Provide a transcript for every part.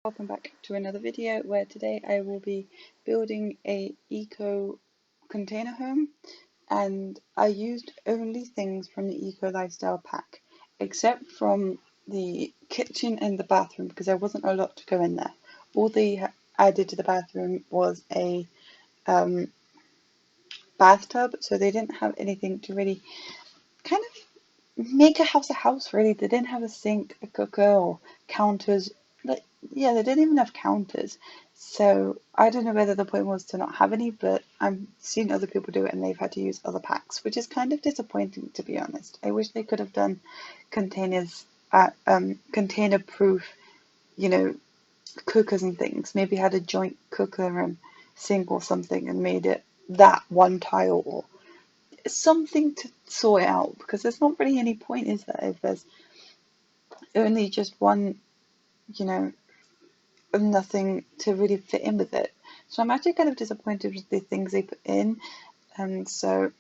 Welcome back to another video where today I will be building a eco container home, and I used only things from the eco lifestyle pack except from the kitchen and the bathroom because there wasn't a lot to go in there. All they added to the bathroom was a um, bathtub, so they didn't have anything to really kind of make a house really. They didn't have a sink, a cooker, or counters. Like, yeah, they didn't even have counters. So I don't know whether the point was to not have any, but I've seen other people do it and they've had to use other packs, which is kind of disappointing, to be honest. I wish they could have done containers at container proof, you know, cookers and things. Maybe had a joint cooker and sink or something and made it that one tile or something to sort it out, because there's not really any point, is there, if there's only just one, you know, nothing to really fit in with it. So I'm actually kind of disappointed with the things they put in, and so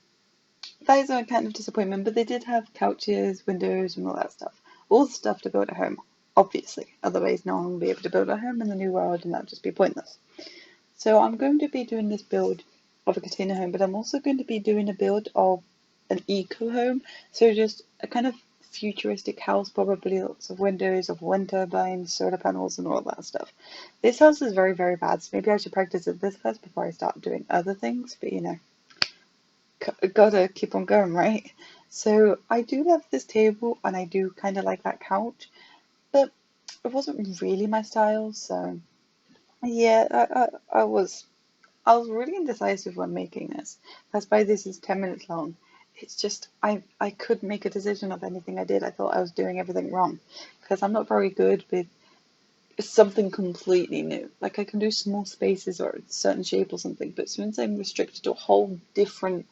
that is a kind of disappointment. But they did have couches, windows, and all that stuff. All the stuff to build a home, obviously. Otherwise, no one will be able to build a home in the new world, and that would just be pointless. So I'm going to be doing this build of a container home, but I'm also going to be doing a build of an eco home. So just a kind of futuristic house, probably lots of windows, of wind turbines, solar panels, and all that stuff. This house is very, very bad, so maybe I should practice at this first before I start doing other things, but you know, gotta keep on going, right? So I do love this table, and I do kind of like that couch, but it wasn't really my style, so yeah, I was really indecisive when making this. That's why this is 10 minutes long. It's just I couldn't make a decision of anything I did. I thought I was doing everything wrong because I'm not very good with something completely new. Like I can do small spaces or a certain shape or something, but since I'm restricted to a whole different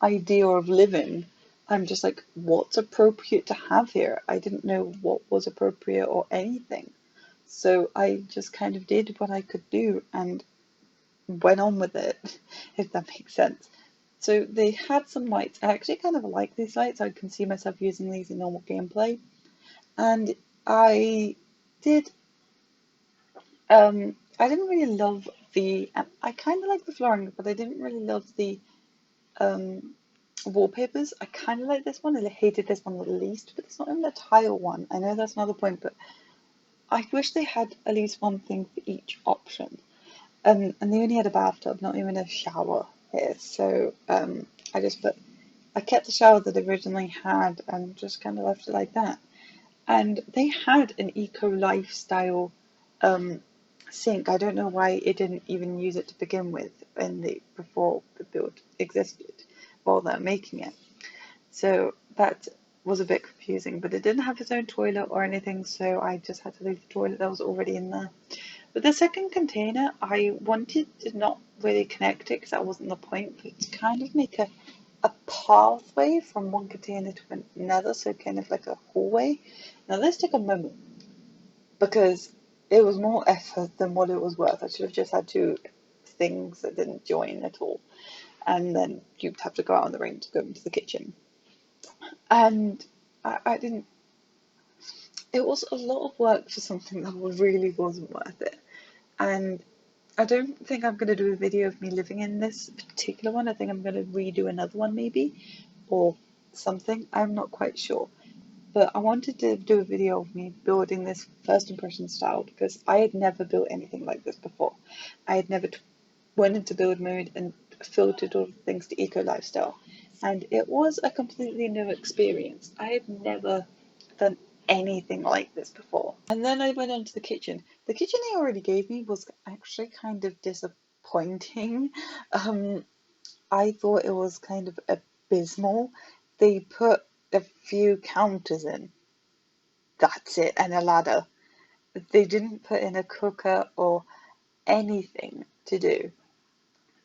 idea of living, I'm just like, what's appropriate to have here? I didn't know what was appropriate or anything. So I just kind of did what I could do and went on with it, if that makes sense. So they had some lights. I actually kind of like these lights. I can see myself using these in normal gameplay. And I did, I didn't really love I kind of like the flooring, but I didn't really love the um, wallpapers. I kind of like this one. I hated this one the least, but it's not even a tile one. I know that's another point, but I wish they had at least one thing for each option. And they only had a bathtub, not even a shower here. So I kept the shower that they originally had and just kind of left it like that. And they had an eco lifestyle um, sink. I don't know why it didn't even use it to begin with before the build existed while they're making it. So that was a bit confusing, but it didn't have its own toilet or anything, so I just had to leave the toilet that was already in there. But the second container, I wanted to not really connect it because that wasn't the point, but to kind of make a pathway from one container to another, so kind of like a hallway. Now this took a moment because it was more effort than what it was worth. I should have just had two things that didn't join at all, and then you'd have to go out on the ring to go into the kitchen. And I didn't. It was a lot of work for something that really wasn't worth it. And I don't think I'm going to do a video of me living in this particular one. I think I'm going to redo another one maybe, or something. I'm not quite sure. But I wanted to do a video of me building this first impression style because I had never built anything like this before. I had never went into build mode and filtered all the things to eco lifestyle. And it was a completely new experience. I had never done anything like this before. And then I went on to the kitchen. The kitchen they already gave me was actually kind of disappointing. Um, I thought it was kind of abysmal. They put a few counters in, that's it, and a ladder. They didn't put in a cooker or anything to do.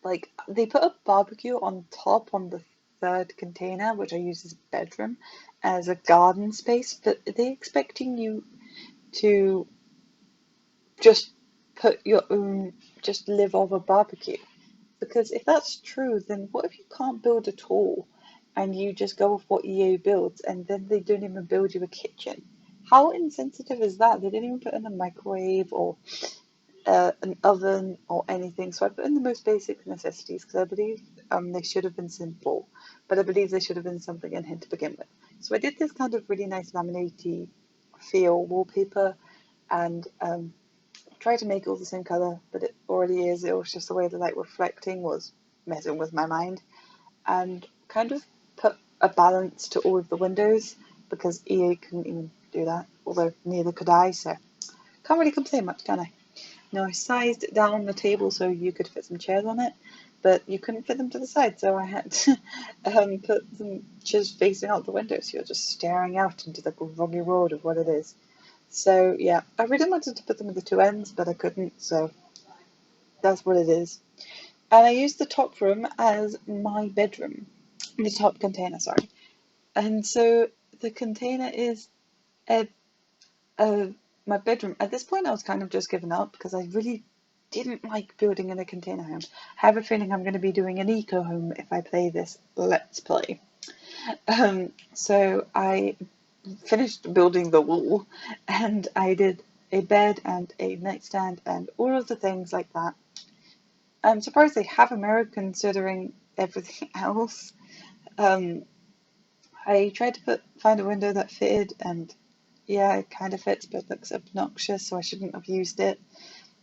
Like, they put a barbecue on top on the third container, which I use as a bedroom, as a garden space, but they're expecting you to just put your own, just live off a barbecue. Because if that's true, then what if you can't build at all and you just go with what EA builds and then they don't even build you a kitchen? How insensitive is that? They didn't even put in a microwave or an oven or anything. So I put in the most basic necessities because I believe they should have been simple, but I believe they should have been something in here to begin with. So I did this kind of really nice laminate feel wallpaper and tried to make it all the same color, but it already is. It was just the way the light reflecting was messing with my mind, and kind of put a balance to all of the windows because EA couldn't even do that, although neither could I, so can't really complain much, can I? Now I sized down the table so you could fit some chairs on it, but you couldn't fit them to the side, so I had to put them just facing out the window, so you're just staring out into the groggy road of what it is. So yeah, I really wanted to put them at the two ends, but I couldn't, so that's what it is. And I used the top room as my bedroom, the top container, sorry. And so the container is a, a my bedroom. At this point, I was kind of just giving up because I really didn't like building in a container home. I have a feeling I'm going to be doing an eco home if I play this Let's Play. So I finished building the wall and I did a bed and a nightstand and all of the things like that. I'm surprised they have a mirror considering everything else. Um, I tried to find a window that fitted, and yeah, it kind of fits, but looks obnoxious, so I shouldn't have used it.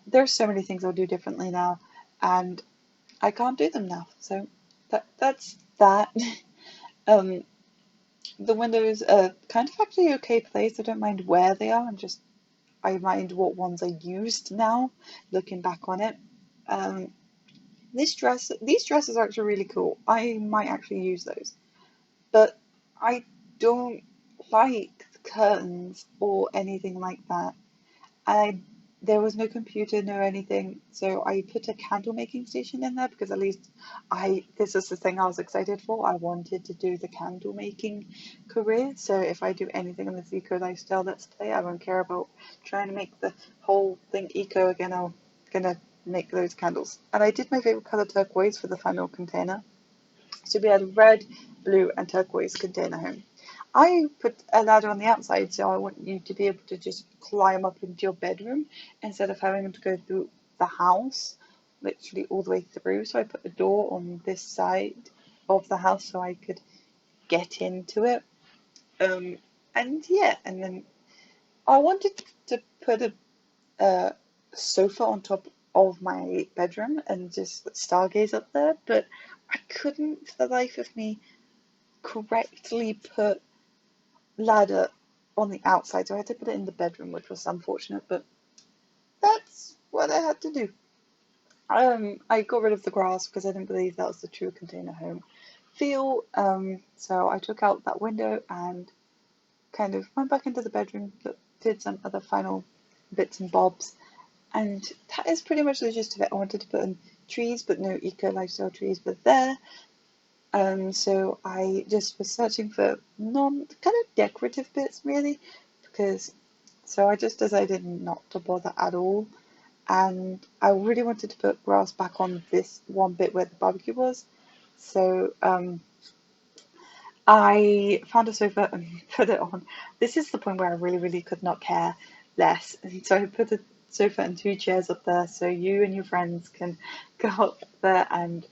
There's so many things I'll do differently now, and I can't do them now. So that's that. Um, the windows are kind of actually okay placed. I don't mind where they are. I mind what ones I used now, looking back on it. Um, these dresses are actually really cool. I might actually use those. But I don't like curtains or anything like that. I There was no computer, no anything, so I put a candle making station in there because at least this is the thing I was excited for. I wanted to do the candle making career. So if I do anything in this eco lifestyle let's play, I won't care about trying to make the whole thing eco again. I'm gonna make those candles. And I did my favorite color turquoise for the final container. So we had red, blue, and turquoise container home. I put a ladder on the outside, so I want you to be able to just climb up into your bedroom instead of having to go through the house, literally all the way through. So I put a door on this side of the house so I could get into it. Um, and yeah, and then I wanted to put a sofa on top of my bedroom and just stargaze up there, but I couldn't for the life of me correctly put ladder on the outside, so I had to put it in the bedroom, which was unfortunate, but that's what I had to do. I got rid of the grass because I didn't believe that was the true container home feel. So I took out that window and kind of went back into the bedroom, but did some other final bits and bobs, and that is pretty much the gist of it. I wanted to put in trees, but no eco lifestyle trees were there. So I just was searching for non kind of decorative bits really, because so I just decided not to bother at all. And I really wanted to put grass back on this one bit where the barbecue was. So I found a sofa and put it on. This is the point where I really, really could not care less. And so I put a sofa and two chairs up there so you and your friends can go up there and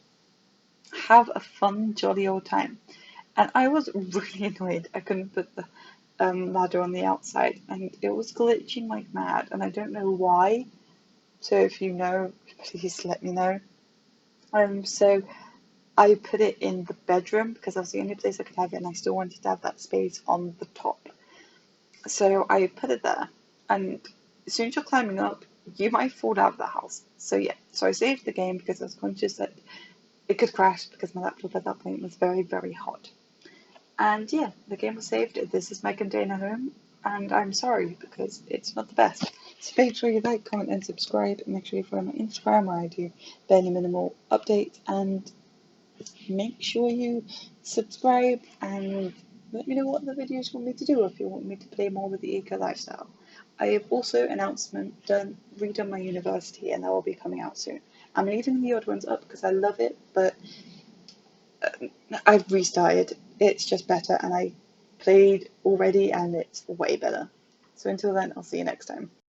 have a fun, jolly old time. And I was really annoyed I couldn't put the ladder on the outside, and it was glitching like mad, and I don't know why. So if you know, please let me know. So I put it in the bedroom because that was the only place I could have it, and I still wanted to have that space on the top. So I put it there, and as soon as you're climbing up, you might fall out of the house. So yeah, so I saved the game because I was conscious that it could crash because my laptop at that point was very, very hot. And yeah, the game was saved. This is my container home, and I'm sorry because it's not the best. So make sure you like, comment, and subscribe. Make sure you follow my Instagram where I do barely minimal updates, and make sure you subscribe and let me know what the videos you want me to do, if you want me to play more with the eco lifestyle. I have also redone my university, and that will be coming out soon. I'm leaving the odd ones up because I love it, but I've restarted. It's just better, and I played already, and it's way better. So until then, I'll see you next time.